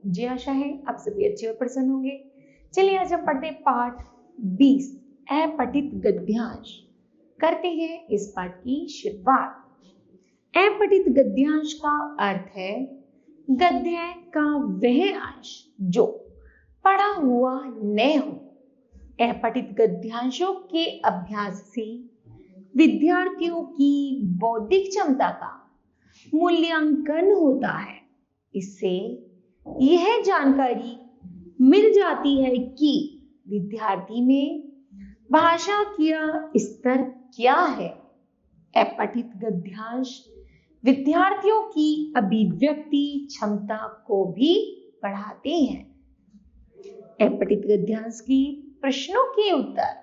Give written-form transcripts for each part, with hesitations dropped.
मुझे आशा है आप सभी अच्छे और प्रसन्न होंगे। चलिए आज हम पढ़ते हैं पाठ 20 अपठित गद्यांश। करते हैं इस पाठ की शुरुआत। अपठित गद्यांश का अर्थ है गद्य का वह अंश जो पढ़ा हुआ न हो। अपठित गद्यांशों के अभ्यास से विद्यार्थियों की बौद्धिक क्षमता का मूल्यांकन होता है। इससे यह जानकारी मिल जाती है कि विद्यार्थी में भाषा का स्तर क्या है। अपठित गद्यांश विद्यार्थियों की अभिव्यक्ति क्षमता को भी बढ़ाते हैं। अपठित गद्यांश की प्रश्नों के उत्तर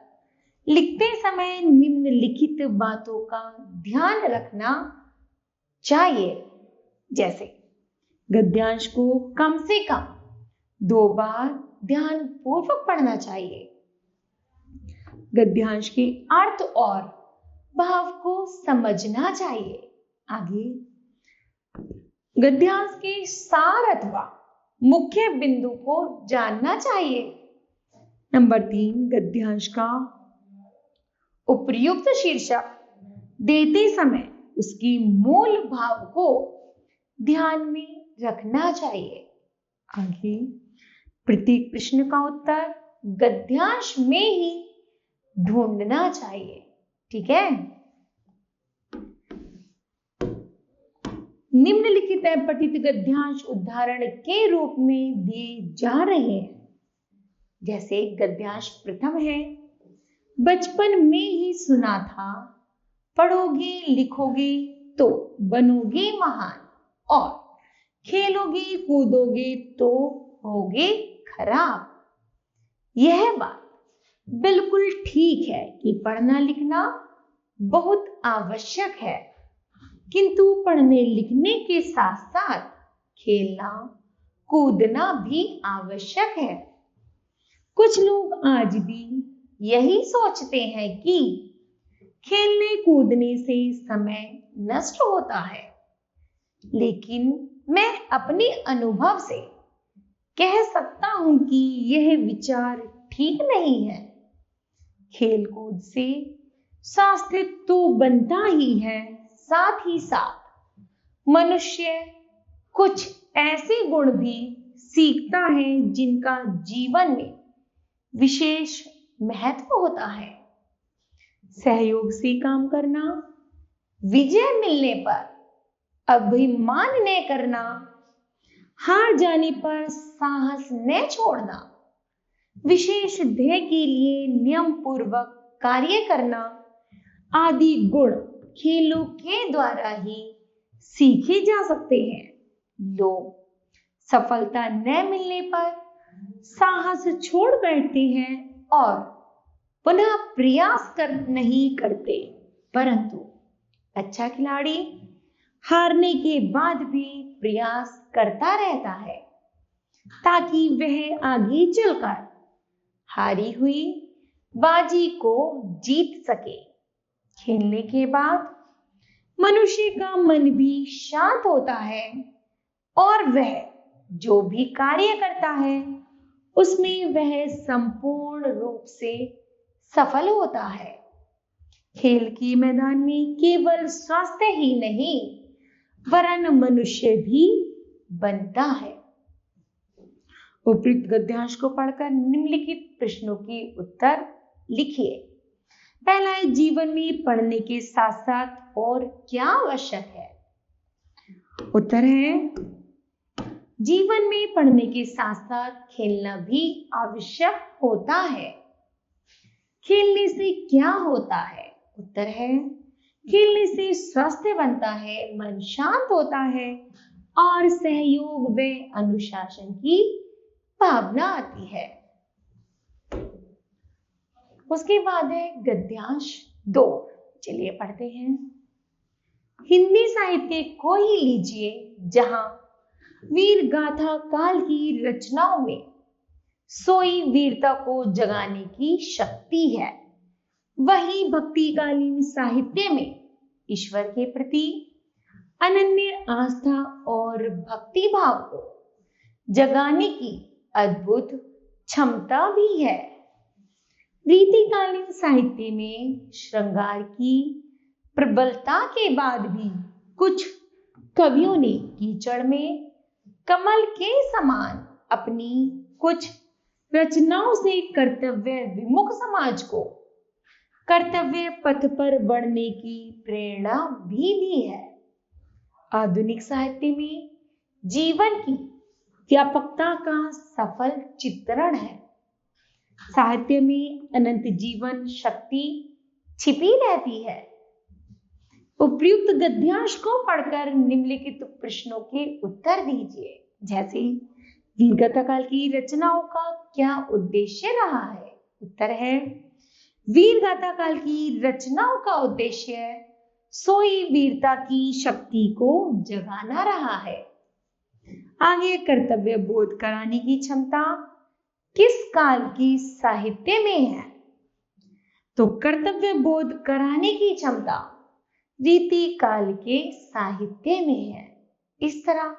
लिखते समय निम्नलिखित बातों का ध्यान रखना चाहिए। जैसे गद्यांश को कम से कम 2 बार ध्यानपूर्वक पढ़ना चाहिए। गद्यांश के अर्थ और भाव को समझना चाहिए। आगे गद्यांश के सार अथवा मुख्य बिंदु को जानना चाहिए। नंबर 3, गद्यांश का उपयुक्त शीर्षक देते समय उसकी मूल भाव को ध्यान में रखना चाहिए। आगे प्रत्येक प्रश्न का उत्तर गद्यांश में ही ढूंढना चाहिए। ठीक है। निम्नलिखित अपठित गद्यांश उदाहरण के रूप में दिए जा रहे हैं। जैसे गद्यांश प्रथम है, बचपन में ही सुना था, पढ़ोगे लिखोगे तो बनोगे महान, और खेलोगे कूदोगे तो होगे खराब। यह बात बिल्कुल ठीक है कि पढ़ना लिखना बहुत आवश्यक है, किंतु पढ़ने लिखने के साथ साथ खेलना कूदना भी आवश्यक है। कुछ लोग आज भी यही सोचते हैं कि खेलने कूदने से समय नष्ट होता है, लेकिन मैं अपने अनुभव से कह सकता हूं कि यह विचार ठीक नहीं है। खेल कूद से स्वास्थ्य तो बनता ही है, साथ ही साथ मनुष्य कुछ ऐसे गुण भी सीखता है जिनका जीवन में विशेष महत्व होता है। सहयोग से काम करना, विजय मिलने पर अभिमान न करना, हार जाने पर साहस न छोड़ना, विशेष ध्येय के लिए नियम पूर्वक कार्य करना आदि गुण खेलों के द्वारा ही सीखे जा सकते हैं। लोग सफलता न मिलने पर साहस छोड़ बैठते हैं और पुनः प्रयास नहीं करते, परंतु अच्छा खिलाड़ी हारने के बाद भी प्रयास करता रहता है ताकि वह आगे चलकर हारी हुई बाजी को जीत सके। खेलने के बाद मनुष्य का मन भी शांत होता है और वह जो भी कार्य करता है उसमें वह संपूर्ण रूप से सफल होता है। खेल के मैदान में केवल स्वास्थ्य ही नहीं वरन मनुष्य भी बनता है। उपयुक्त गद्यांश को पढ़कर निम्नलिखित प्रश्नों के उत्तर लिखिए। पहला है, जीवन में पढ़ने के साथ साथ और क्या आवश्यक है? उत्तर है, जीवन में पढ़ने के साथ साथ खेलना भी आवश्यक होता है। खेलने से क्या होता है? उत्तर है, खेलने से स्वास्थ्य बनता है, मन शांत होता है और सहयोग व अनुशासन की भावना आती है। उसके बाद है गद्यांश 2। चलिए पढ़ते हैं। हिंदी साहित्य को ही लीजिए, जहां वीर गाथा काल की रचनाओं में सोई वीरता को जगाने की शक्ति है, वही भक्तिकालीन साहित्य में ईश्वर के प्रति अनन्य आस्था और भक्ति भाव को जगाने की अद्भुत क्षमता भी है। रीतिकालीन साहित्य में श्रृंगार की प्रबलता के बाद भी कुछ कवियों ने कीचड़ में कमल के समान अपनी कुछ रचनाओं से कर्तव्य विमुख समाज को कर्तव्य पथ पर बढ़ने की प्रेरणा भी दी है। आधुनिक साहित्य में जीवन की व्यापकता का सफल चित्रण है। साहित्य में अनंत जीवन शक्ति छिपी रहती है। उपयुक्त गद्यांश को पढ़कर निम्नलिखित प्रश्नों के उत्तर दीजिए। जैसे वीरगाथा काल की रचनाओं का क्या उद्देश्य रहा है? उत्तर है, वीरगाथा काल की रचनाओं का उद्देश्य सोई वीरता की शक्ति को जगाना रहा है। आगे, कर्तव्य बोध कराने की क्षमता किस काल की साहित्य में है? तो कर्तव्य बोध कराने की क्षमता रीति काल के साहित्य में है। इस तरह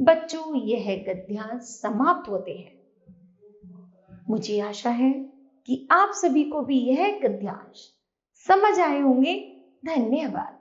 बच्चों यह गद्यांश समाप्त होते हैं। मुझे आशा है कि आप सभी को भी यह गद्यांश समझ आए होंगे। धन्यवाद।